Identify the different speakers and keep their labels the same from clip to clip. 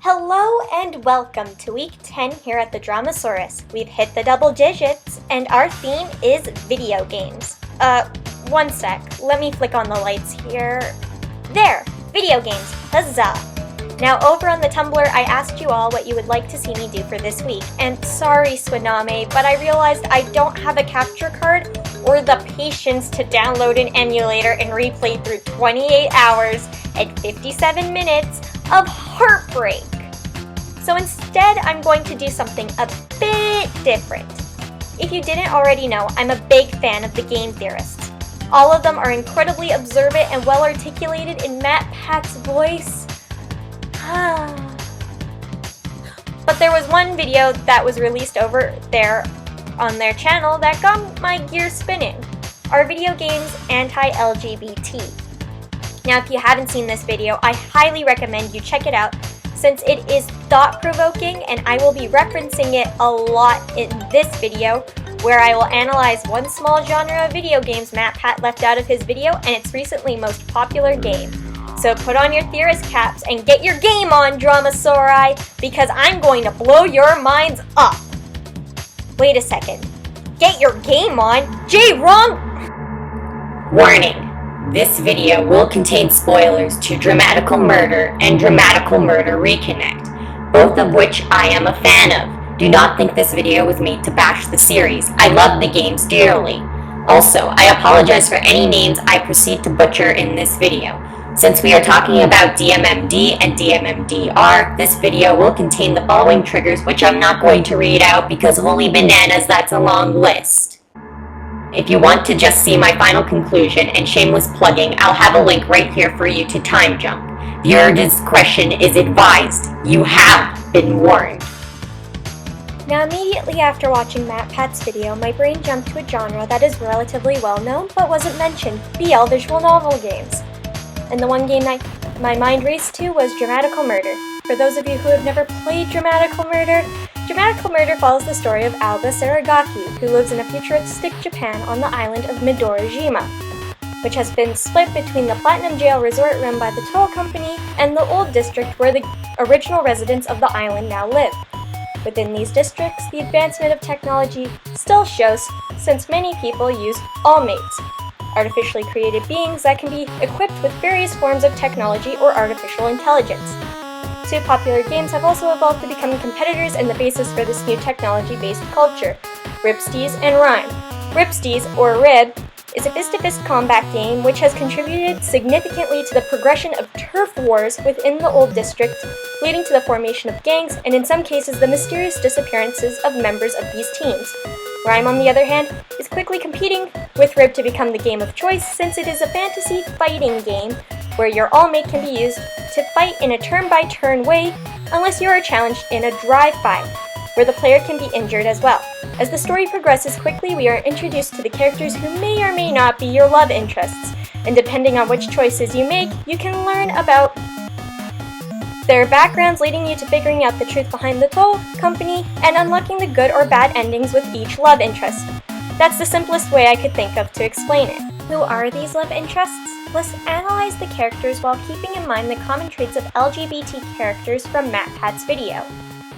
Speaker 1: Hello and welcome to week 10 here at the Dramasaurus. We've hit the double digits and our theme is video games. One sec. Let me flick on the lights here. There! Video games. Huzzah! Now over on the Tumblr, I asked you all what you would like to see me do for this week. And sorry, Swiname, but I realized I don't have a capture card or the patience to download an emulator and replay through 28 hours and 57 minutes of heartbreak. So instead, I'm going to do something a bit different. If you didn't already know, I'm a big fan of the game theorists. All of them are incredibly observant and well articulated in MatPat's voice. But there was one video that was released over there on their channel that got my gears spinning. Our Video Games Anti-LGBT. Now, if you haven't seen this video, I highly recommend you check it out since it is thought-provoking and I will be referencing it a lot in this video where I will analyze one small genre of video games MatPat left out of his video and its recently most popular game. So put on your theorist caps and get your game on, Dramasauri, because I'm going to blow your minds up. Wait a second. Get your game on? Wrong!
Speaker 2: Warning. This video will contain spoilers to Dramatical Murder and Dramatical Murder Reconnect, both of which I am a fan of. Do not think this video was made to bash the series. I love the games dearly. Also, I apologize for any names I proceed to butcher in this video. Since we are talking about DMMD and DMMDR, this video will contain the following triggers, which I'm not going to read out because holy bananas, that's a long list. If you want to just see my final conclusion and shameless plugging, I'll have a link right here for you to time jump. Viewer discretion is advised. You have been warned.
Speaker 1: Now, immediately after watching MatPat's video, my brain jumped to a genre that is relatively well known but wasn't mentioned, BL visual novel games. And the one game that my mind raced to was Dramatical Murder. For those of you who have never played Dramatical Murder, Dramatical Murder follows the story of Aoba Saragaki, who lives in a futuristic Japan on the island of Midorojima, which has been split between the Platinum Jail Resort run by the Toll Company and the Old District where the original residents of the island now live. Within these districts, the advancement of technology still shows since many people use all-mates, artificially created beings that can be equipped with various forms of technology or artificial intelligence. Two popular games have also evolved to become competitors and the basis for this new technology-based culture, Ripsties and Rhyme. Ripsties, or Rib, is a fist-to-fist combat game which has contributed significantly to the progression of turf wars within the Old District, leading to the formation of gangs and in some cases the mysterious disappearances of members of these teams. Rhyme, on the other hand, is quickly competing with Rib to become the game of choice since it is a fantasy fighting game where your all-mate can be used to fight in a turn-by-turn way unless you are challenged in a dry fight, where the player can be injured as well. As the story progresses quickly, we are introduced to the characters who may or may not be your love interests, and depending on which choices you make, you can learn about their backgrounds, leading you to figuring out the truth behind the Toll Company and unlocking the good or bad endings with each love interest. That's the simplest way I could think of to explain it. Who are these love interests? Let's analyze the characters while keeping in mind the common traits of LGBT characters from MatPat's video.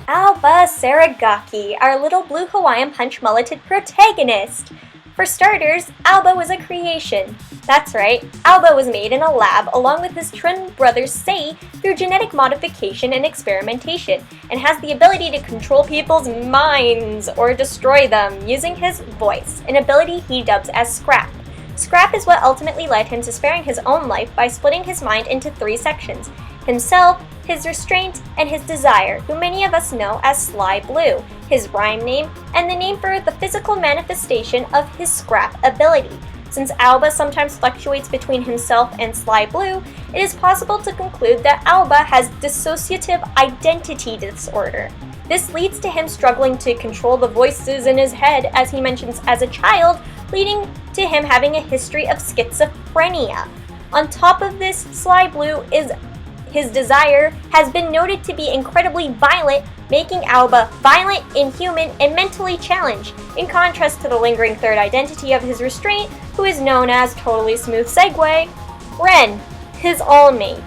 Speaker 1: Aoba Saragaki, our little blue Hawaiian punch mulleted protagonist. For starters, Aoba was a creation. That's right, Aoba was made in a lab along with his twin brother Sei through genetic modification and experimentation, and has the ability to control people's minds or destroy them using his voice, an ability he dubs as Scrap. Scrap is what ultimately led him to sparing his own life by splitting his mind into three sections: himself, his restraint, and his desire, who many of us know as Sly Blue, his rhyme name, and the name for the physical manifestation of his Scrap ability. Since Aoba sometimes fluctuates between himself and Sly Blue, it is possible to conclude that Aoba has dissociative identity disorder. This leads to him struggling to control the voices in his head, as he mentions as a child, leading to him having a history of schizophrenia. On top of this, Sly Blue his desire has been noted to be incredibly violent, making Aoba violent, inhuman, and mentally challenged, in contrast to the lingering third identity of his restraint, who is known as, totally smooth segue, Ren, his all-mate.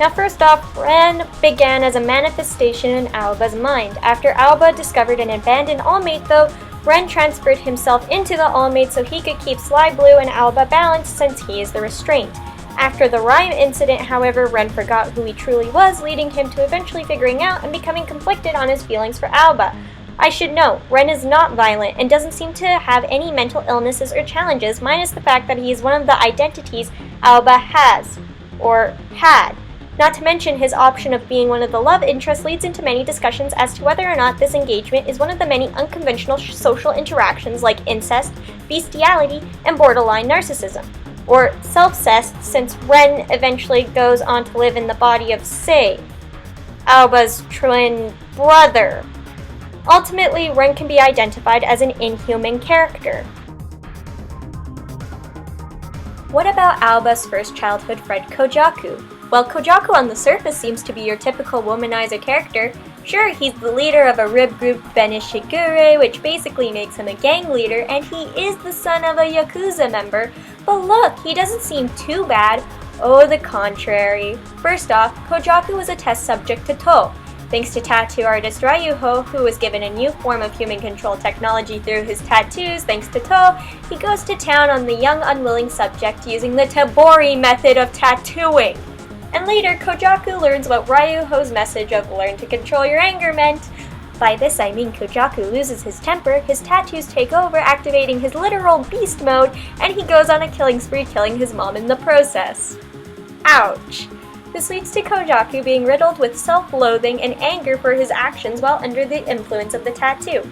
Speaker 1: Now first off, Ren began as a manifestation in Aoba's mind. After Aoba discovered an abandoned All-Mate though, Ren transferred himself into the All-Mate so he could keep Sly Blue and Aoba balanced since he is the restraint. After the rhyme incident, however, Ren forgot who he truly was, leading him to eventually figuring out and becoming conflicted on his feelings for Aoba. I should note, Ren is not violent and doesn't seem to have any mental illnesses or challenges, minus the fact that he is one of the identities Aoba has, or had. Not to mention his option of being one of the love interests leads into many discussions as to whether or not this engagement is one of the many unconventional social interactions like incest, bestiality, and borderline narcissism. Or self-cest, since Ren eventually goes on to live in the body of Sei, Aoba's twin brother. Ultimately, Ren can be identified as an inhuman character. What about Aoba's first childhood friend Koujaku? Well, Koujaku on the surface seems to be your typical womanizer character. Sure, he's the leader of a rib group Benishigure, which basically makes him a gang leader, and he is the son of a Yakuza member, but look, he doesn't seem too bad. Oh, the contrary. First off, Koujaku was a test subject to To. Thanks to tattoo artist Ryuho, who was given a new form of human control technology through his tattoos thanks to To, he goes to town on the young unwilling subject using the Tabori method of tattooing. And later, Koujaku learns what Ryuho's message of learn to control your anger meant. By this I mean Koujaku loses his temper, his tattoos take over, activating his literal beast mode, and he goes on a killing spree, killing his mom in the process. Ouch. This leads to Koujaku being riddled with self-loathing and anger for his actions while under the influence of the tattoo.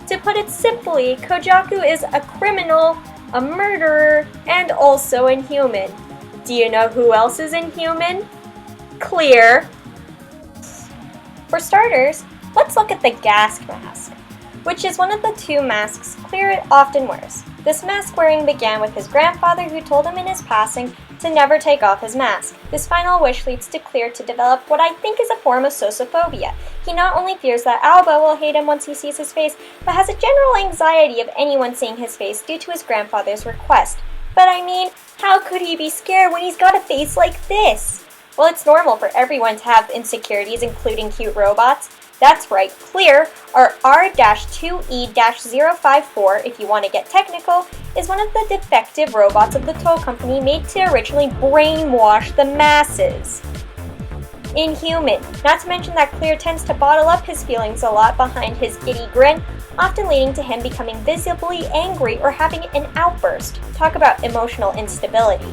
Speaker 1: To put it simply, Koujaku is a criminal, a murderer, and also inhuman. Do you know who else is inhuman? Clear. For starters, let's look at the Gask mask, which is one of the two masks Clear often wears. This mask wearing began with his grandfather, who told him in his passing to never take off his mask. This final wish leads to Clear to develop what I think is a form of sociophobia. He not only fears that Aoba will hate him once he sees his face, but has a general anxiety of anyone seeing his face due to his grandfather's request. But I mean, how could he be scared when he's got a face like this? Well, it's normal for everyone to have insecurities, including cute robots. That's right, Clear, or R-2E-054, if you want to get technical, is one of the defective robots of the toy company made to originally brainwash the masses. Inhuman, not to mention that Clear tends to bottle up his feelings a lot behind his giddy grin, often leading to him becoming visibly angry or having an outburst. Talk about emotional instability.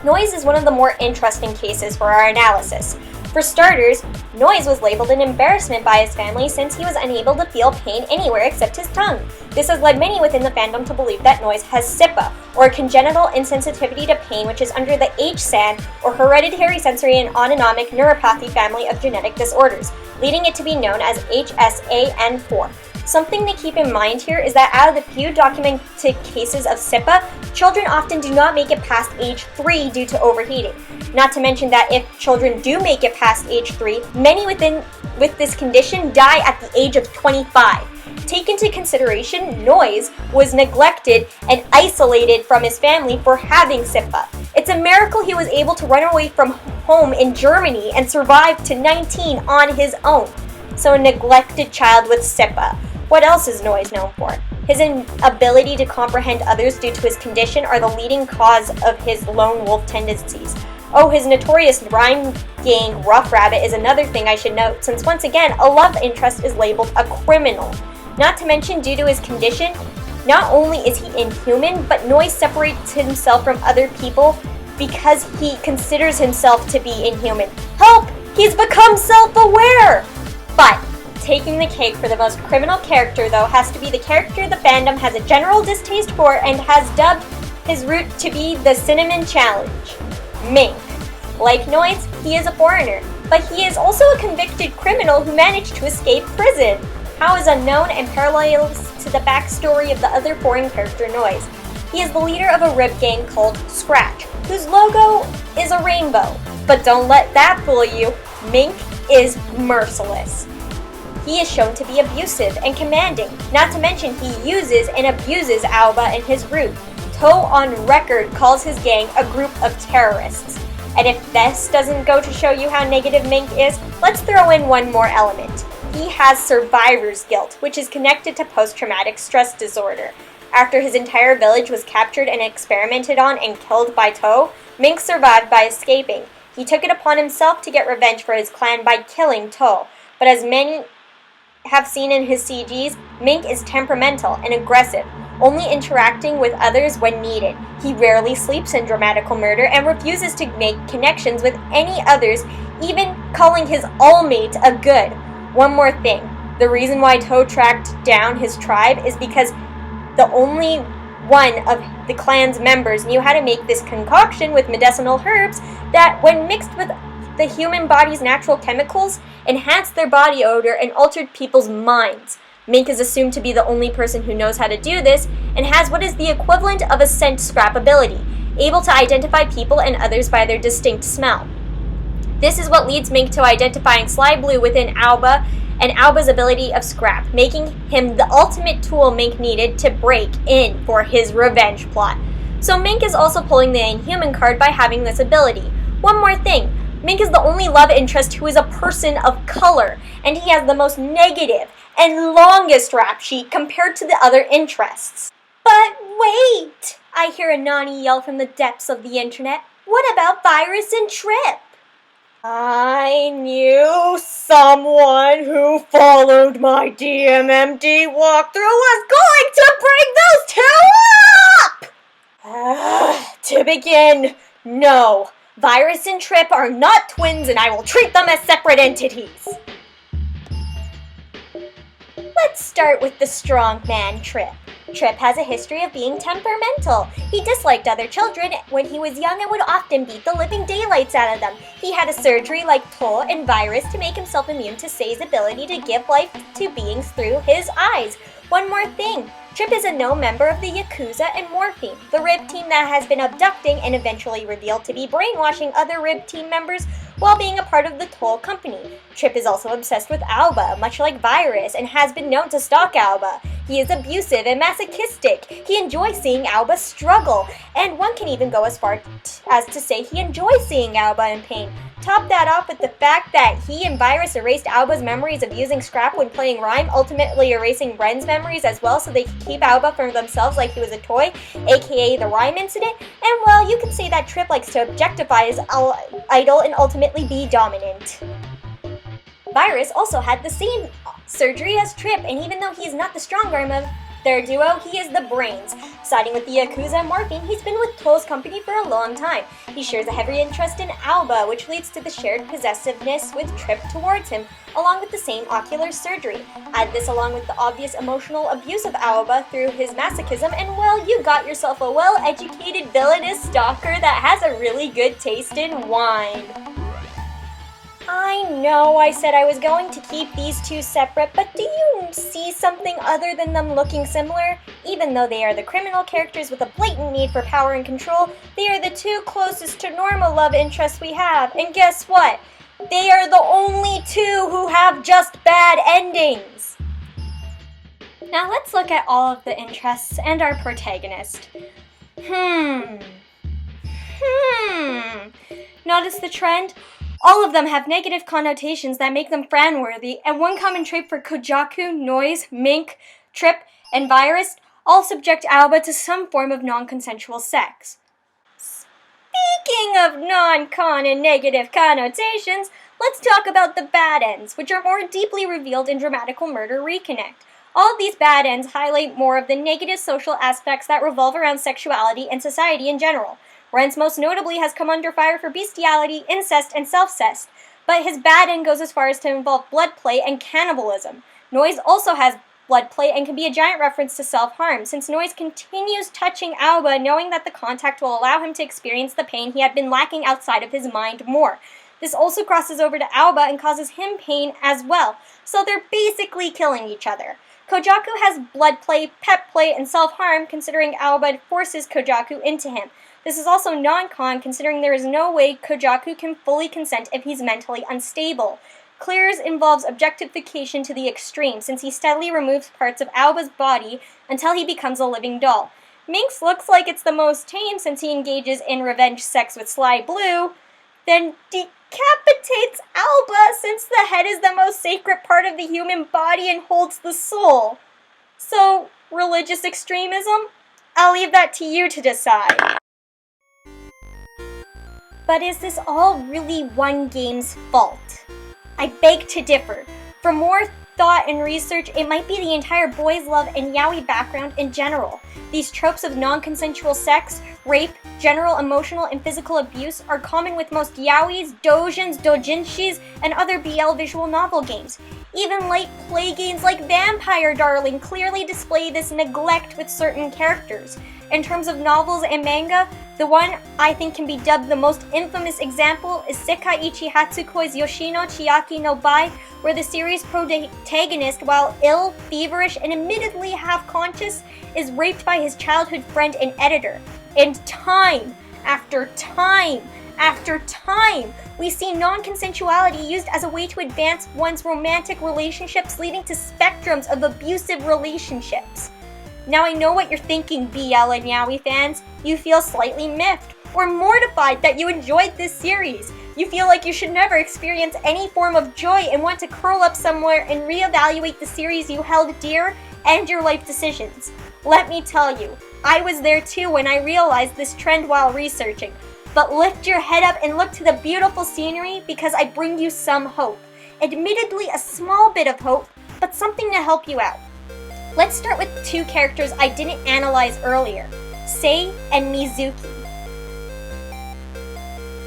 Speaker 1: Noiz is one of the more interesting cases for our analysis. For starters, Noiz was labeled an embarrassment by his family since he was unable to feel pain anywhere except his tongue. This has led many within the fandom to believe that Noiz has SIPA, or congenital insensitivity to pain, which is under the HSAN, or hereditary sensory and autonomic neuropathy family of genetic disorders, leading it to be known as HSAN4. Something to keep in mind here is that out of the few documented cases of SIPA, children often do not make it past age 3 due to overheating. Not to mention that if children do make it past age 3, many with this condition die at the age of 25. Take into consideration, Noiz was neglected and isolated from his family for having SIPA. It's a miracle he was able to run away from home in Germany and survive to 19 on his own. So a neglected child with SIPA. What else is Noiz known for? His inability to comprehend others due to his condition are the leading cause of his lone wolf tendencies. Oh, his notorious rhyme gang Rough Rabbit is another thing I should note, since once again, a love interest is labeled a criminal. Not to mention, due to his condition, not only is he inhuman, but Noiz separates himself from other people because he considers himself to be inhuman. Help! He's become self-aware! But taking the cake for the most criminal character, though, has to be the character the fandom has a general distaste for and has dubbed his route to be the Cinnamon Challenge. Mink. Like Noiz, he is a foreigner, but he is also a convicted criminal who managed to escape prison. How is unknown and parallels to the backstory of the other foreign character Noiz. He is the leader of a rib gang called Scratch, whose logo is a rainbow. But don't let that fool you, Mink is merciless. He is shown to be abusive and commanding, not to mention he uses and abuses Aoba and his root. To on record calls his gang a group of terrorists. And if this doesn't go to show you how negative Mink is, let's throw in one more element. He has survivor's guilt, which is connected to post-traumatic stress disorder. After his entire village was captured and experimented on and killed by To, Mink survived by escaping. He took it upon himself to get revenge for his clan by killing To, but as many have seen in his CGs, Mink is temperamental and aggressive, only interacting with others when needed. He rarely sleeps in Dramatical Murder and refuses to make connections with any others, even calling his all-mate a good. One more thing, the reason why To tracked down his tribe is because the only one of the clan's members knew how to make this concoction with medicinal herbs that, when mixed with the human body's natural chemicals, enhanced their body odor and altered people's minds. Mink is assumed to be the only person who knows how to do this, and has what is the equivalent of a scent scrap ability, able to identify people and others by their distinct smell. This is what leads Mink to identifying Sly Blue within Aoba, and Aoba's ability of scrap, making him the ultimate tool Mink needed to break in for his revenge plot. So Mink is also pulling the Inhuman card by having this ability. One more thing, Mink is the only love interest who is a person of color, and he has the most negative and longest rap sheet compared to the other interests. But wait! I hear a Nani yell from the depths of the internet. What about Virus and Trip? I knew someone who followed my DMMD walkthrough was going to bring those two up! To begin, no. Virus and Trip are not twins, and I will treat them as separate entities. Let's start with the strong man, Trip. Trip has a history of being temperamental. He disliked other children when he was young and would often beat the living daylights out of them. He had a surgery like To and Virus to make himself immune to Sei's ability to give life to beings through his eyes. One more thing, Trip is a known member of the Yakuza and Morphine, the Rib team that has been abducting and eventually revealed to be brainwashing other Rib team members while being a part of the Toll Company. Trip is also obsessed with Aoba, much like Virus, and has been known to stalk Aoba. He is abusive and masochistic. He enjoys seeing Aoba struggle, and one can even go as far as to say he enjoys seeing Aoba in pain. Top that off with the fact that he and Virus erased Aoba's memories of using scrap when playing Rhyme, ultimately erasing Ren's memories as well so they could keep Aoba for themselves like he was a toy, aka the Rhyme incident, and well, you can say that Trip likes to objectify his idol and ultimately be dominant. Virus also had the same surgery as Trip, and even though he is not the strong arm of their duo, he is the brains. Siding with the Yakuza and Morphine, he's been with Toll's company for a long time. He shares a heavy interest in Aoba, which leads to the shared possessiveness with Trip towards him, along with the same ocular surgery. Add this along with the obvious emotional abuse of Aoba through his masochism, and well, you got yourself a well-educated villainous stalker that has a really good taste in wine. I know I said I was going to keep these two separate, but do you see something other than them looking similar? Even though they are the criminal characters with a blatant need for power and control, they are the two closest to normal love interests we have, and guess what? They are the only two who have just bad endings! Now let's look at all of the interests and our protagonist. Notice the trend? All of them have negative connotations that make them frown-worthy, and one common trait for Koujaku, Noiz, Mink, Trip, and Virus all subject Aoba to some form of non-consensual sex. Speaking of non-con and negative connotations, let's talk about the bad ends, which are more deeply revealed in Dramatical Murder Reconnect. All of these bad ends highlight more of the negative social aspects that revolve around sexuality and society in general. Ren's most notably has come under fire for bestiality, incest, and self-cest, but his bad end goes as far as to involve blood play and cannibalism. Noiz also has blood play and can be a giant reference to self-harm, since Noiz continues touching Aoba knowing that the contact will allow him to experience the pain he had been lacking outside of his mind more. This also crosses over to Aoba and causes him pain as well, so they're basically killing each other. Koujaku has blood play, pet play, and self-harm, considering Aoba forces Koujaku into him. This is also non-con, considering there is no way Koujaku can fully consent if he's mentally unstable. Clears involves objectification to the extreme, since he steadily removes parts of Aoba's body until he becomes a living doll. Mink's looks like it's the most tame, since he engages in revenge sex with Sly Blue. then decapitates Aoba since the head is the most sacred part of the human body and holds the soul. So, religious extremism? I'll leave that to you to decide. But is this all really one game's fault? I beg to differ. For more thought and research, it might be the entire boys' love and yaoi background in general. These tropes of non-consensual sex, rape, general emotional and physical abuse are common with most yaois, doujins, doujinshis, and other BL visual novel games. Even light play games like Vampire Darling clearly display this neglect with certain characters. In terms of novels and manga, the one I think can be dubbed the most infamous example is Sekaiichi Hatsukoi's Yoshino Chiaki no Bai, where the series protagonist, while ill, feverish, and admittedly half-conscious, is raped by his childhood friend and editor. And time after time after time, we see non-consensuality used as a way to advance one's romantic relationships, leading to spectrums of abusive relationships. Now I know what you're thinking, BL and yaoi fans. You feel slightly miffed or mortified that you enjoyed this series. You feel like you should never experience any form of joy and want to curl up somewhere and reevaluate the series you held dear and your life decisions. Let me tell you, I was there too when I realized this trend while researching. But lift your head up and look to the beautiful scenery because I bring you some hope. Admittedly a small bit of hope, but something to help you out. Let's start with two characters I didn't analyze earlier, Sei and Mizuki.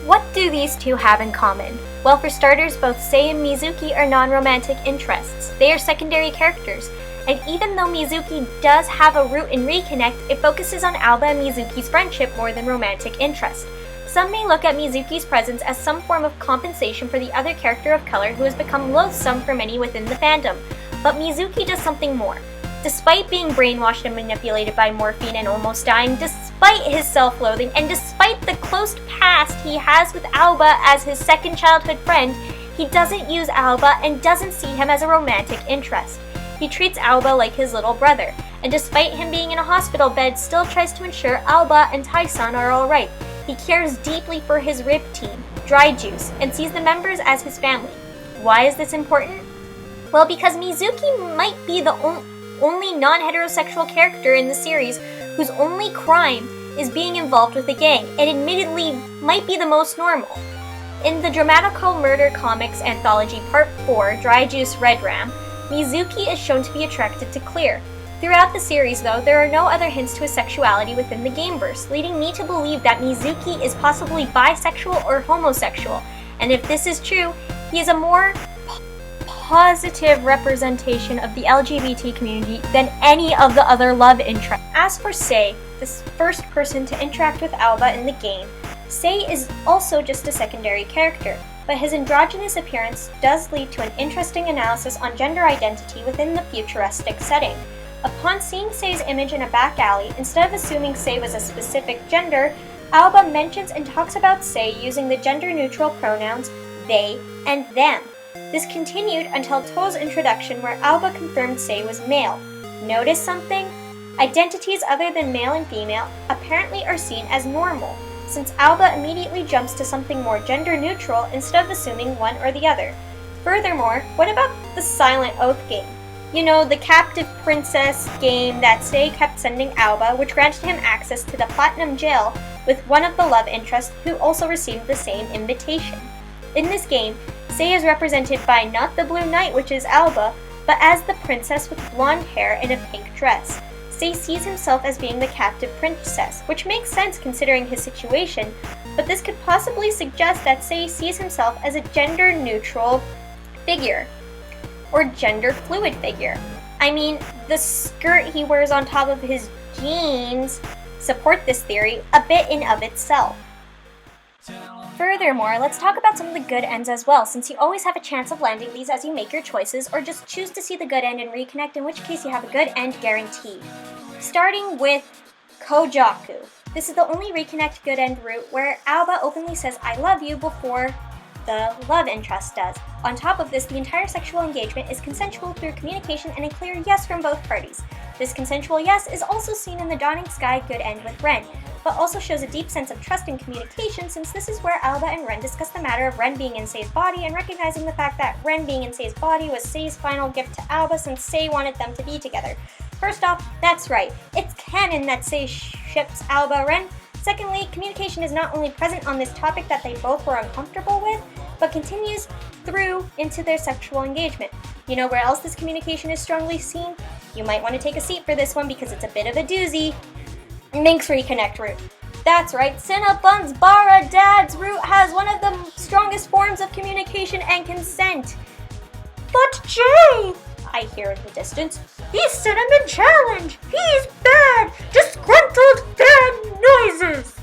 Speaker 1: What do these two have in common? Well, for starters, both Sei and Mizuki are non-romantic interests. They are secondary characters, and even though Mizuki does have a root in Reconnect, it focuses on Aoba and Mizuki's friendship more than romantic interest. Some may look at Mizuki's presence as some form of compensation for the other character of color who has become loathsome for many within the fandom, but Mizuki does something more. Despite being brainwashed and manipulated by morphine and almost dying, despite his self-loathing, and despite the close past he has with Aoba as his second childhood friend, he doesn't use Aoba and doesn't see him as a romantic interest. He treats Aoba like his little brother, and despite him being in a hospital bed, still tries to ensure Aoba and Tai-san are alright. He cares deeply for his rib team, Dry Juice, and sees the members as his family. Why is this important? Well, because Mizuki might be the only non-heterosexual character in the series whose only crime is being involved with a gang, and admittedly might be the most normal. In the Dramatical Murder Comics Anthology Part 4, Dry Juice Red Ram, Mizuki is shown to be attracted to Clear. Throughout the series, though, there are no other hints to his sexuality within the gameverse, leading me to believe that Mizuki is possibly bisexual or homosexual, and if this is true, he is a more positive representation of the LGBT community than any of the other love interests. As for Sei, this first person to interact with Aoba in the game, Sei is also just a secondary character, but his androgynous appearance does lead to an interesting analysis on gender identity within the futuristic setting. Upon seeing Sei's image in a back alley, instead of assuming Sei was a specific gender, Aoba mentions and talks about Sei using the gender-neutral pronouns they and them. This continued until To's introduction, where Aoba confirmed Sei was male. Notice something? Identities other than male and female apparently are seen as normal, since Aoba immediately jumps to something more gender-neutral instead of assuming one or the other. Furthermore, what about the Silent Oath game? You know, the captive princess game that Sei kept sending Aoba, which granted him access to the Platinum Jail with one of the love interests who also received the same invitation. In this game, Sei is represented by not the Blue Knight, which is Aoba, but as the princess with blonde hair and a pink dress. Sei sees himself as being the captive princess, which makes sense considering his situation, but this could possibly suggest that Sei sees himself as a gender-neutral figure, or gender-fluid figure. I mean, the skirt he wears on top of his jeans support this theory a bit in of itself. Furthermore, let's talk about some of the good ends as well, since you always have a chance of landing these as you make your choices, or just choose to see the good end and reconnect, in which case you have a good end guaranteed. Starting with Koujaku. This is the only reconnect good end route where Aoba openly says I love you before the love interest does. On top of this, the entire sexual engagement is consensual through communication and a clear yes from both parties. This consensual yes is also seen in the Dawning Sky good end with Ren, but also shows a deep sense of trust and communication, since this is where Aoba and Ren discuss the matter of Ren being in Sei's body and recognizing the fact that Ren being in Sei's body was Sei's final gift to Aoba since Sei wanted them to be together. First off, that's right, it's canon that Sei ships Aoba Ren. Secondly, communication is not only present on this topic that they both were uncomfortable with, but continues through into their sexual engagement. You know where else this communication is strongly seen? You might want to take a seat for this one because it's a bit of a doozy. Mink's reconnect route. That's right, Cinnabon's Bara Dad's route has one of the strongest forms of communication and consent. But Jay, I hear in the distance, he's Cinnamon Challenge! He's bad! Disgruntled bad noises!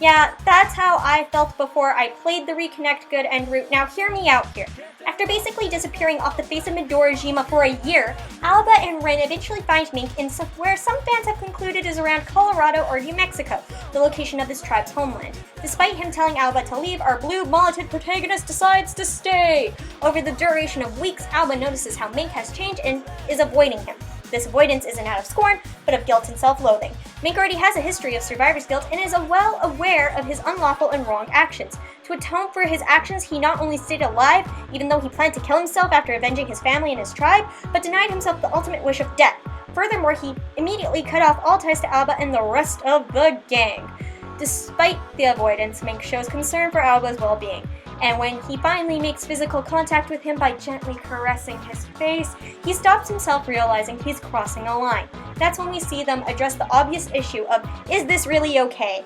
Speaker 1: Yeah, that's how I felt before I played the Reconnect Good End route. Now hear me out here. After basically disappearing off the face of Midorojima for a year, Aoba and Ren eventually find Mink in where some fans have concluded is around Colorado or New Mexico, the location of this tribe's homeland. Despite him telling Aoba to leave, our blue-mulleted protagonist decides to stay. Over the duration of weeks, Aoba notices how Mink has changed and is avoiding him. This avoidance isn't out of scorn, but of guilt and self-loathing. Mink already has a history of survivor's guilt and is well aware of his unlawful and wrong actions. To atone for his actions, he not only stayed alive, even though he planned to kill himself after avenging his family and his tribe, but denied himself the ultimate wish of death. Furthermore, he immediately cut off all ties to Aoba and the rest of the gang. Despite the avoidance, Mink shows concern for Aoba's well-being. And when he finally makes physical contact with him by gently caressing his face, he stops himself, realizing he's crossing a line. That's when we see them address the obvious issue of, is this really okay?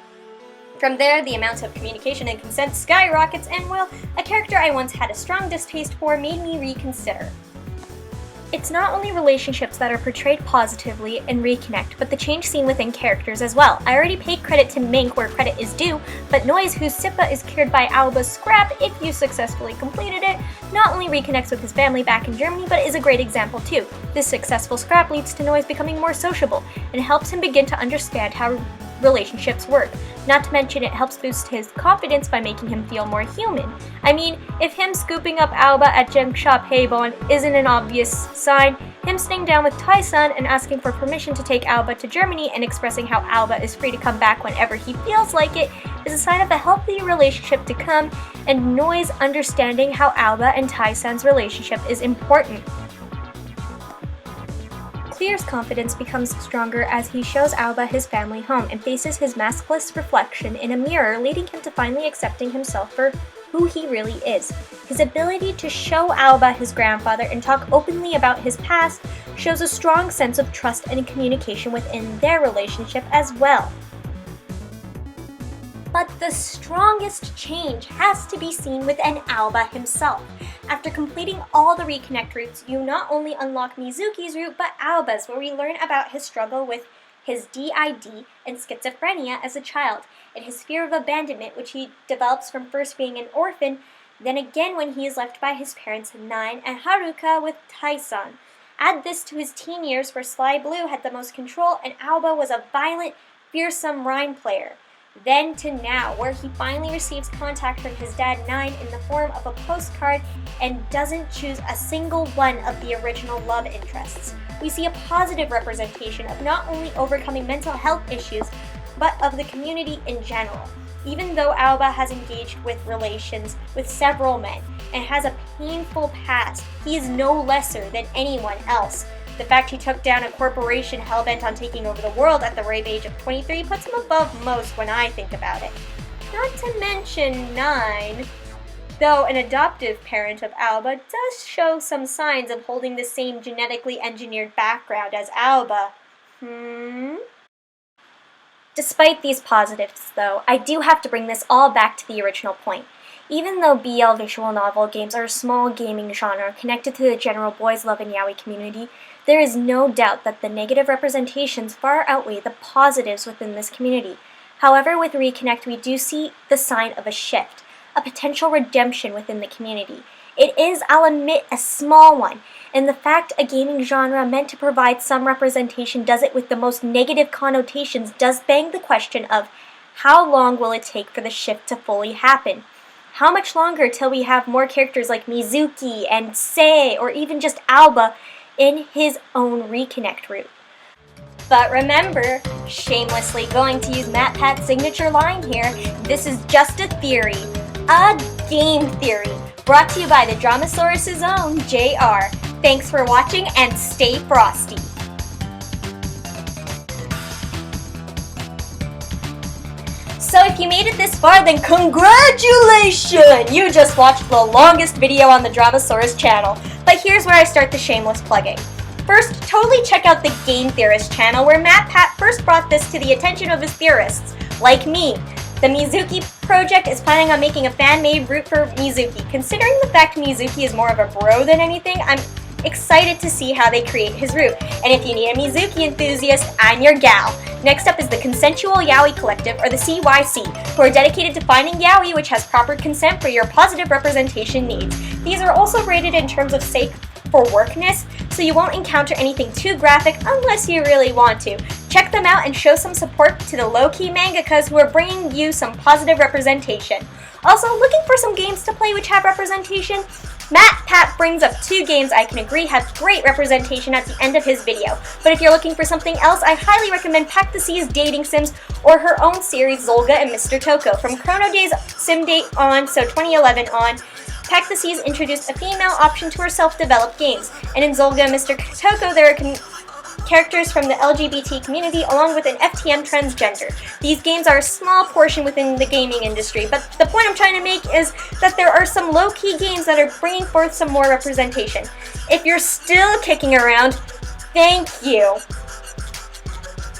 Speaker 1: From there, the amount of communication and consent skyrockets, and well, a character I once had a strong distaste for made me reconsider. It's not only relationships that are portrayed positively in Reconnect, but the change seen within characters as well. I already paid credit to Mink where credit is due, but Noiz, whose Sippa is cured by Aoba's scrap if you successfully completed it, not only reconnects with his family back in Germany, but is a great example too. This successful scrap leads to Noiz becoming more sociable, and helps him begin to understand how relationships work. Not to mention it helps boost his confidence by making him feel more human. I mean, if him scooping up Aoba at Junk Shop Haybon isn't an obvious sign, him sitting down with Tai-san and asking for permission to take Aoba to Germany and expressing how Aoba is free to come back whenever he feels like it is a sign of a healthy relationship to come, and Noiz understanding how Aoba and Tai-san's relationship is important. Clear's confidence becomes stronger as he shows Aoba his family home and faces his maskless reflection in a mirror, leading him to finally accepting himself for who he really is. His ability to show Aoba his grandfather and talk openly about his past shows a strong sense of trust and communication within their relationship as well. But the strongest change has to be seen within Aoba himself. After completing all the Reconnect routes, you not only unlock Mizuki's route, but Aoba's, where we learn about his struggle with his DID and schizophrenia as a child, and his fear of abandonment, which he develops from first being an orphan, then again when he is left by his parents Nine and Haruka with Tai-san. Add this to his teen years where Sly Blue had the most control and Aoba was a violent, fearsome rhyme player. Then to now, where he finally receives contact from his dad Nine in the form of a postcard and doesn't choose a single one of the original love interests. We see a positive representation of not only overcoming mental health issues, but of the community in general. Even though Aoba has engaged with relations with several men and has a painful past, he is no lesser than anyone else. The fact he took down a corporation hell-bent on taking over the world at the ripe age of 23 puts him above most when I think about it. Not to mention Nine, though an adoptive parent of Aoba, does show some signs of holding the same genetically engineered background as Aoba. Despite these positives, though, I do have to bring this all back to the original point. Even though BL visual novel games are a small gaming genre connected to the general boys love and yaoi community, there is no doubt that the negative representations far outweigh the positives within this community. However, with Reconnect, we do see the sign of a shift, a potential redemption within the community. It is, I'll admit, a small one, and the fact a gaming genre meant to provide some representation does it with the most negative connotations does beg the question of how long will it take for the shift to fully happen? How much longer till we have more characters like Mizuki and Sei, or even just Aoba, in his own Reconnect route? But remember, shamelessly going to use MatPat's signature line here, this is just a theory. A game theory. Brought to you by the Dramasaurus' own JR. Thanks for watching and stay frosty. So if you made it this far, then congratulations! You just watched the longest video on the Dramasaurus channel. But here's where I start the shameless plugging. First, totally check out the Game Theorist channel where MatPat first brought this to the attention of his theorists, like me. The Mizuki Project is planning on making a fan-made route for Mizuki. Considering the fact Mizuki is more of a bro than anything, I'm excited to see how they create his route. And if you need a Mizuki enthusiast, I'm your gal. Next up is the Consensual Yaoi Collective, or the CYC, who are dedicated to finding yaoi which has proper consent for your positive representation needs. These are also rated in terms of safe for workness, so you won't encounter anything too graphic unless you really want to. Check them out and show some support to the low-key mangakas who are bringing you some positive representation. Also, looking for some games to play which have representation? MatPat brings up 2 games I can agree have great representation at the end of his video. But if you're looking for something else, I highly recommend Pacthesis Dating Sims or her own series Zolga and Mr. Toko. From Chrono Days Sim Date on, so 2011 on, Pacthesis introduced a female option to her self-developed games. And in Zolga and Mr. Toko, there are characters from the LGBT community along with an FTM transgender. These games are a small portion within the gaming industry, but the point I'm trying to make is that there are some low-key games that are bringing forth some more representation. If you're still kicking around, thank you.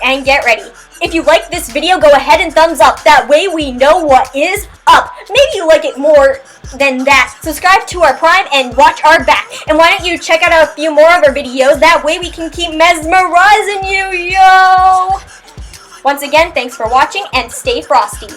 Speaker 1: And get ready. If you like this video, go ahead and thumbs up. That way we know what is up. Maybe you like it more than that. Subscribe to our Prime and watch our back. And why don't you check out a few more of our videos? That way we can keep mesmerizing you, yo! Once again, thanks for watching and stay frosty.